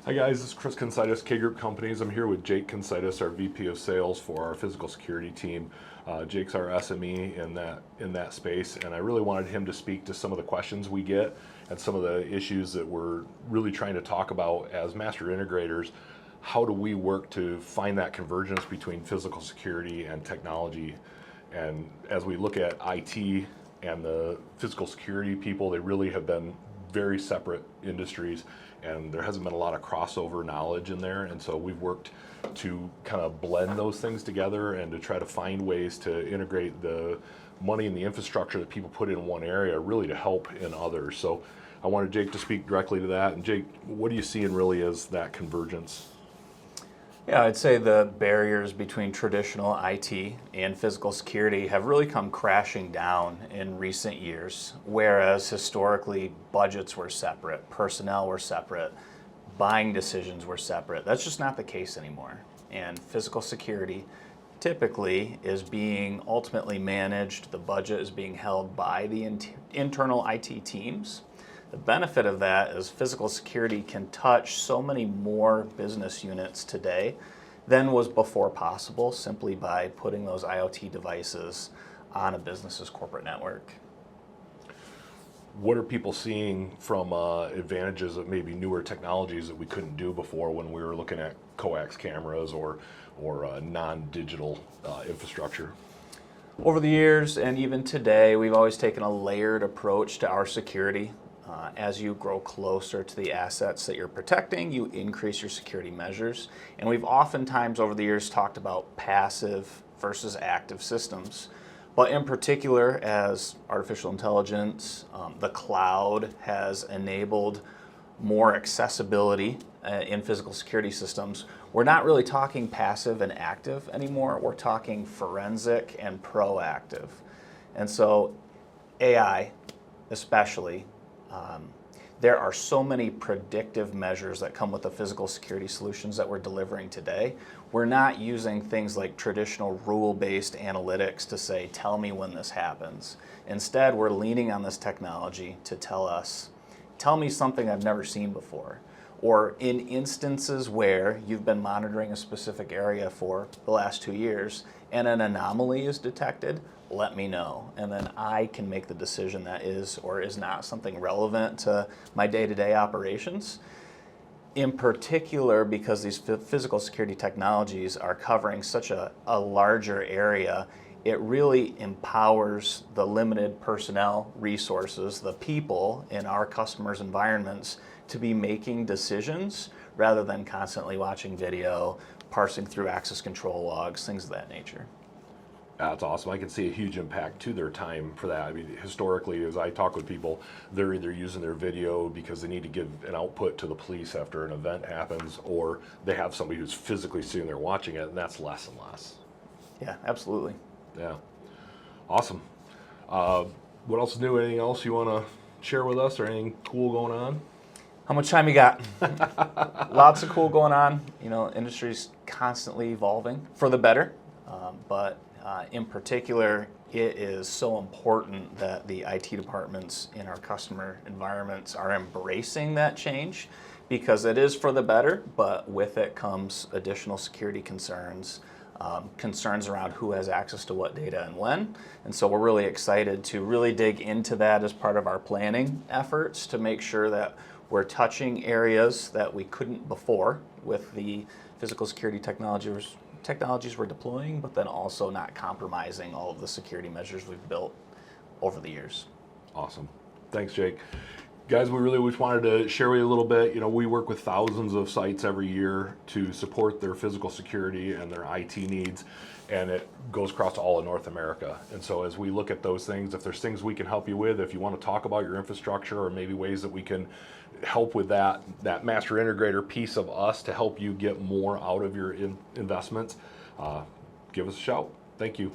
Hi guys, this is Chris Kuncaitis, K Group Companies. I'm here with Jake Kuncaitis, our VP of Sales for our physical security team. Jake's our SME in that space, and I really wanted him to speak to some of the questions we get and some of the issues that we're really trying to talk about as master integrators. How do we work to find that convergence between physical security and technology? And as we look at IT and the physical security people, they really have been very separate industries, and there hasn't been a lot of crossover knowledge in there, and so we've worked to kind of blend those things together and to try to find ways to integrate the money and the infrastructure that people put in one area really to help in others. So I wanted Jake to speak directly to that. And Jake, what do you see in really as that convergence? Yeah, I'd say the barriers between traditional IT and physical security have really come crashing down in recent years, whereas historically budgets were separate, personnel were separate, buying decisions were separate. That's just not the case anymore. And physical security typically is being ultimately managed, the budget is being held by the internal IT teams. The benefit of that is physical security can touch so many more business units today than was before possible simply by putting those IoT devices on a business's corporate network. What are people seeing from advantages of maybe newer technologies that we couldn't do before when we were looking at coax cameras or non-digital infrastructure? Over the years and even today, we've always taken a layered approach to our security. As you grow closer to the assets that you're protecting, you increase your security measures. And we've oftentimes over the years talked about passive versus active systems. But in particular, as artificial intelligence, the cloud has enabled more accessibility in physical security systems, we're not really talking passive and active anymore. We're talking forensic and proactive. And so AI especially, there are so many predictive measures that come with the physical security solutions that we're delivering today. We're not using things like traditional rule-based analytics to say, tell me when this happens. Instead, we're leaning on this technology to tell me something I've never seen before. Or in instances where you've been monitoring a specific area for the last 2 years and an anomaly is detected, let me know. And then I can make the decision that is or is not something relevant to my day-to-day operations. In particular, because these physical security technologies are covering such a larger area, it really empowers the limited personnel resources, the people in our customers' environments, to be making decisions rather than constantly watching video, parsing through access control logs, things of that nature. That's awesome. I can see a huge impact to their time for that. I mean, historically, as I talk with people, they're either using their video because they need to give an output to the police after an event happens, or they have somebody who's physically sitting there watching it, and that's less and less. Yeah, absolutely. Yeah. Awesome. What else is new? Anything else you want to share with us, or anything cool going on? How much time you got? Lots of cool going on. You know, industry's constantly evolving for the better, but in particular, it is so important that the IT departments in our customer environments are embracing that change, because it is for the better, but with it comes additional security concerns, concerns around who has access to what data and when. And so we're really excited to really dig into that as part of our planning efforts to make sure that we're touching areas that we couldn't before with the physical security technologies we're deploying, but then also not compromising all of the security measures we've built over the years. Awesome. Thanks, Jake. Guys, we really just wanted to share with you a little bit. You know, we work with thousands of sites every year to support their physical security and their IT needs, and it goes across all of North America. And so as we look at those things, if there's things we can help you with, if you want to talk about your infrastructure or maybe ways that we can help with that master integrator piece of us to help you get more out of your investments, give us a shout. Thank you.